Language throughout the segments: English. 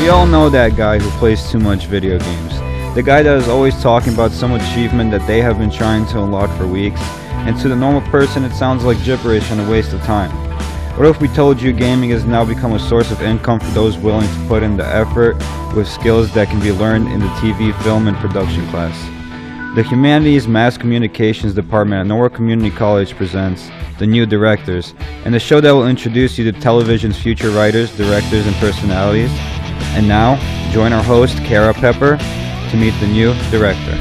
We all know that guy who plays too much video games. The guy that is always talking about some achievement that they have been trying to unlock for weeks, and to the normal person it sounds like gibberish and a waste of time. What if we told you gaming has now become a source of income for those willing to put in the effort with skills that can be learned in the TV, film, and production class? The Humanities Mass Communications Department at Norwalk Community College presents The New Directors, and the show that will introduce you to television's future writers, directors, and personalities. And now, join our host, Kara Pepper, to meet the new director.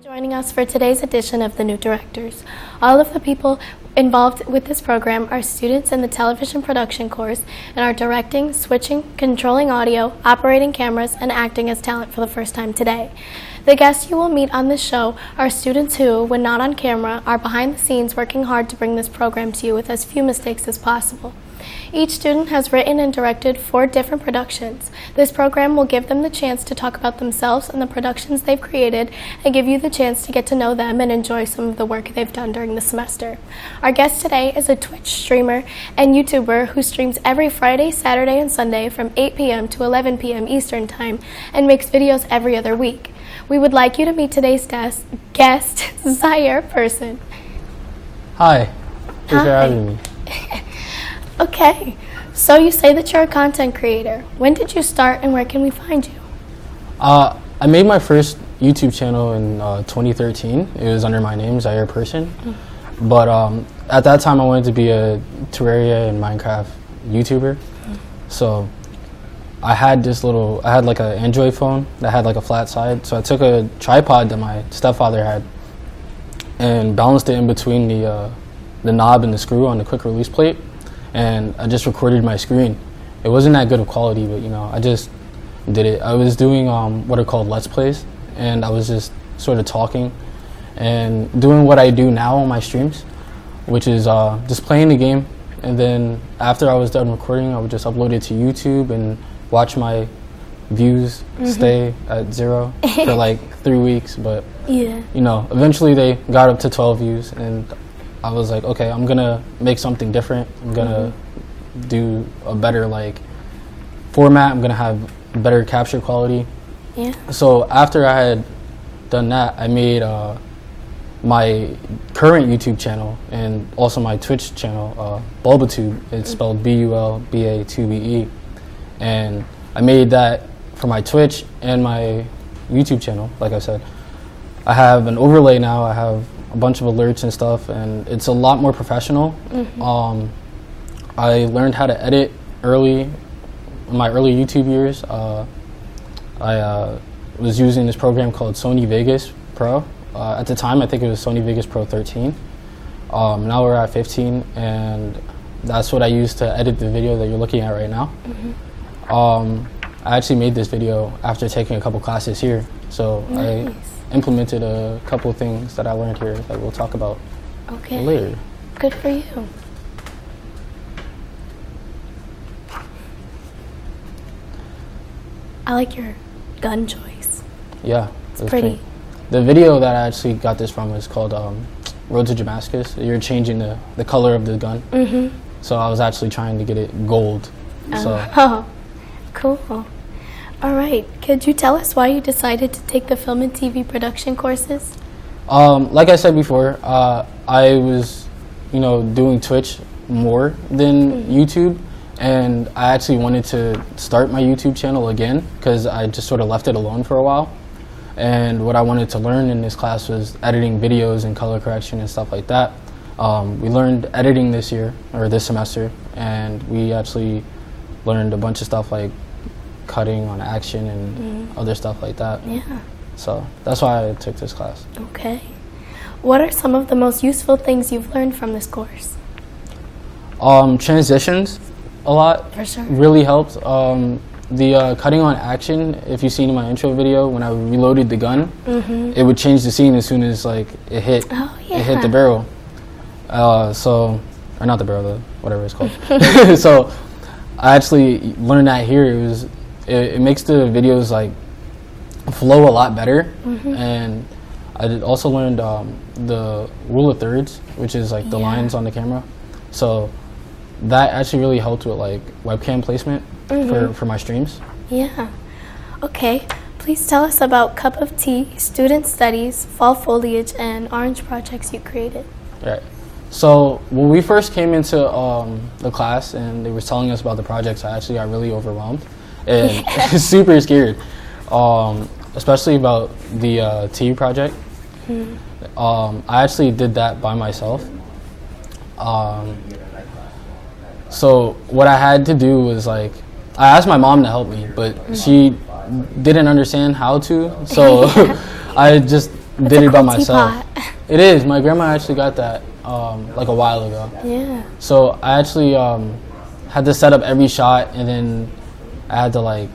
Joining us for today's edition of The New Directors. All of the people involved with this program are students in the television production course and are directing, switching, controlling audio, operating cameras, and acting as talent for the first time today. The guests you will meet on this show are students who, when not on camera, are behind the scenes working hard to bring this program to you with as few mistakes as possible. Each student has written and directed 4 different productions. This program will give them the chance to talk about themselves and the productions they've created and give you the chance to get to know them and enjoy some of the work they've done during the semester. Our guest today is a Twitch streamer and YouTuber who streams every Friday, Saturday, and Sunday from 8 p.m. to 11 p.m. Eastern Time and makes videos every other week. We would like you to meet today's guest, Xiare Person. Hi, thanks for having me. Okay, so you say that you're a content creator. When did you start and where can we find you? I made my first YouTube channel in 2013. It was under my name, Xiare Person. But at that time I wanted to be a Terraria and Minecraft YouTuber. So I had like an Android phone that had like a flat side. So I took a tripod that my stepfather had and balanced it in between the knob and the screw on the quick release plate. And I just recorded my screen. It wasn't that good of quality, but I just did it. I was doing what are called Let's Plays, and I was just sort of talking and doing what I do now on my streams, which is just playing the game. And then after I was done recording, I would just upload it to YouTube and watch my views stay at 0 for like 3 weeks. But eventually they got up to 12 views, and I was like, okay, I'm gonna make something different. I'm gonna do a better format. I'm gonna have better capture quality. Yeah. So after I had done that, I made my current YouTube channel and also my Twitch channel, Bulbatube. It's spelled BULBA2BE, and I made that for my Twitch and my YouTube channel. Like I said, I have an overlay now. I have a bunch of alerts and stuff, and it's a lot more professional. I learned how to edit in my early YouTube years. I was using this program called Sony Vegas Pro. At the time, I think it was Sony Vegas Pro 13. Now we're at 15, and that's what I use to edit the video that you're looking at right now. I actually made this video after taking a couple classes here, so nice. I implemented a couple of things that I learned here that we'll talk about later. Good for you. I like your gun choice. Yeah. It's pretty. The video that I actually got this from is called Road to Damascus. You're changing the color of the gun. So I was actually trying to get it gold. Oh, cool. All right, could you tell us why you decided to take the film and TV production courses? Like I said before, I was, doing Twitch more than YouTube, and I actually wanted to start my YouTube channel again because I just sort of left it alone for a while. And what I wanted to learn in this class was editing videos and color correction and stuff like that. We learned editing this semester, and we actually learned a bunch of stuff like cutting on action and other stuff like that. Yeah. So that's why I took this class. Okay. What are some of the most useful things you've learned from this course? Transitions, a lot. For sure. Really helped. The cutting on action, if you've seen in my intro video, when I reloaded the gun, it would change the scene as soon as it hit the barrel. Or not the barrel, whatever it's called. So I actually learned that here. It makes the videos like flow a lot better, and I did also learned the rule of thirds, which is like the lines on the camera. So that actually really helped with like webcam placement for my streams. Yeah. Okay. Please tell us about Cup of Tea, Student Studies, Fall Foliage, and Orange projects you created. Right. So when we first came into the class and they were telling us about the projects, I actually got really overwhelmed and super scared, especially about the tea project. I actually did that by myself. So what I had to do was like, I asked my mom to help me, but she didn't understand how to, so I just did it by myself. It is. My grandma actually got that like a while ago. Yeah. So I actually had to set up every shot, and then I had to like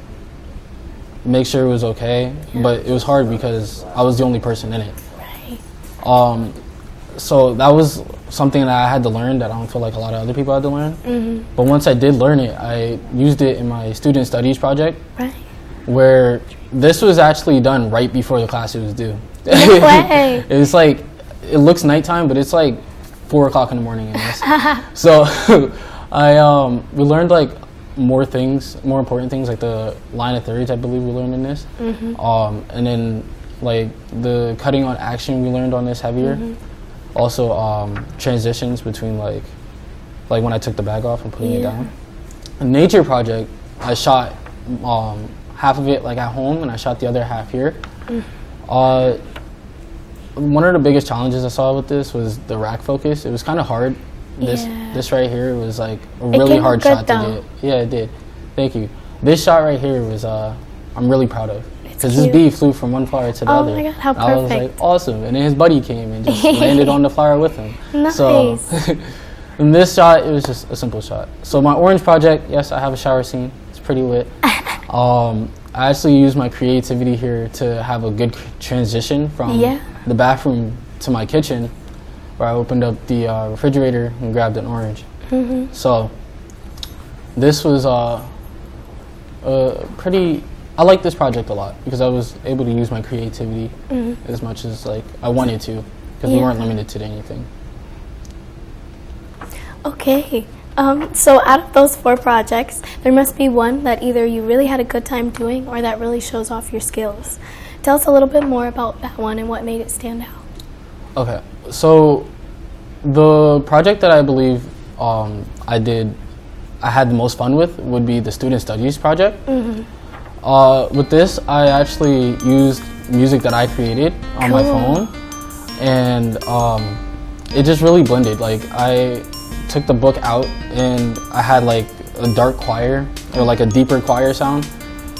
make sure it was okay. But it was hard because I was the only person in it. Right. So that was something that I had to learn that I don't feel like a lot of other people had to learn. But once I did learn it, I used it in my student studies project, Right. where this was actually done right before the class was due. No way. It's like, it looks nighttime, but it's like 4 o'clock in the morning in this. So we learned like more important things, like the line of thirds, I believe we learned in this. And then like the cutting on action we learned on this heavier. Also transitions between like when I took the bag off and putting it down. The nature project, I shot half of it like at home, and I shot the other half here. One of the biggest challenges I saw with this was the rack focus. It was kind of hard. This right here was like a really hard shot to get. Yeah, it did. Thank you. This shot right here was I'm really proud of, because this bee flew from one flower to the other. Oh my god, how perfect. I was like, awesome. And then his buddy came and just landed on the flower with him. Nice. So in this shot, it was just a simple shot. So my orange project, yes, I have a shower scene. It's pretty lit. I actually used my creativity here to have a good transition from the bathroom to my kitchen, where I opened up the refrigerator and grabbed an orange. So this was pretty, I like this project a lot because I was able to use my creativity as much as like I wanted to, because we weren't limited to anything. Okay. So out of those 4 projects, there must be one that either you really had a good time doing or that really shows off your skills. Tell us a little bit more about that one and what made it stand out. Okay, so the project that I believe I had the most fun with would be the student studies project. With this, I actually used music that I created on my phone, and it just really blended. Like, I took the book out and I had like a dark choir, or like a deeper choir sound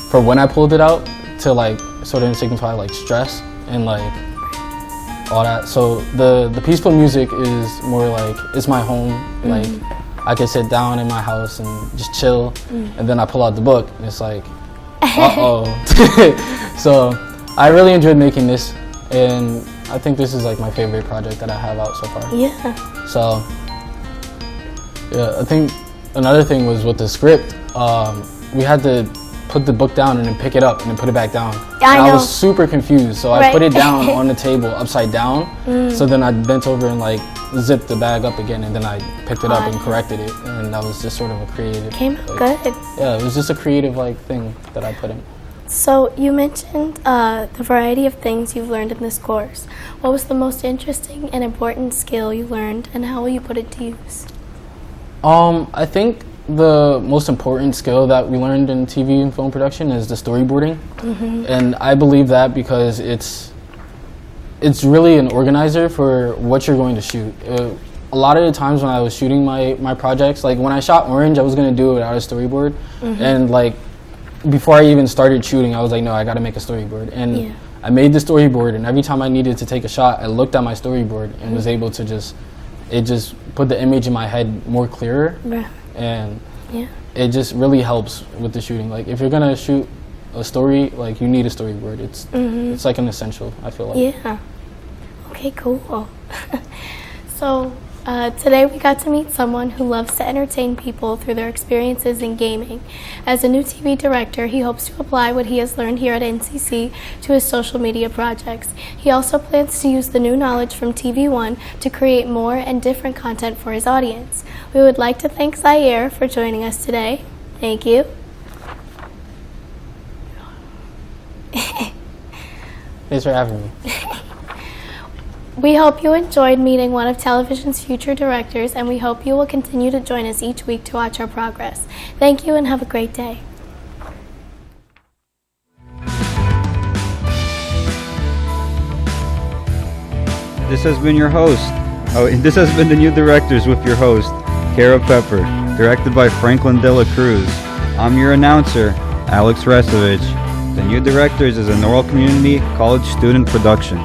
for when I pulled it out, to like sort of signify like stress and like all that. So the peaceful music is more like, it's my home. Like, I can sit down in my house and just chill, and then I pull out the book and it's like, So I really enjoyed making this, and I think this is like my favorite project that I have out so far. Yeah. So yeah, I think another thing was with the script, we had to put the book down and then pick it up and then put it back down. I was super confused, so I put it down on the table upside down. So then I bent over and like zipped the bag up again, and then I picked it up and corrected it, and that was just sort of a creative. Came out good. Yeah, it was just a creative like thing that I put in. So you mentioned the variety of things you've learned in this course. What was the most interesting and important skill you learned, and how will you put it to use? I think the most important skill that we learned in TV and film production is the storyboarding. And I believe that because it's really an organizer for what you're going to shoot. A lot of the times when I was shooting my projects, like when I shot Orange, I was going to do it without a storyboard. And like before I even started shooting, I was like, no, I got to make a storyboard. And I made the storyboard, and every time I needed to take a shot, I looked at my storyboard and was able to just put the image in my head more clearer. And it just really helps with the shooting. Like, if you're gonna shoot a story, like, you need a storyboard. It's like an essential, I feel like. Yeah. Okay, cool. So Today we got to meet someone who loves to entertain people through their experiences in gaming. As a new TV director, he hopes to apply what he has learned here at NCC to his social media projects. He also plans to use the new knowledge from TV1 to create more and different content for his audience. We would like to thank Xiare for joining us today. Thank you. Thanks for having me. We hope you enjoyed meeting one of television's future directors, and we hope you will continue to join us each week to watch our progress. Thank you and have a great day. This has been your host. This has been the New Directors with your host, Kara Pepper, directed by Franklin De La Cruz. I'm your announcer, Alex Resovich. The New Directors is a Norwell Community College student production.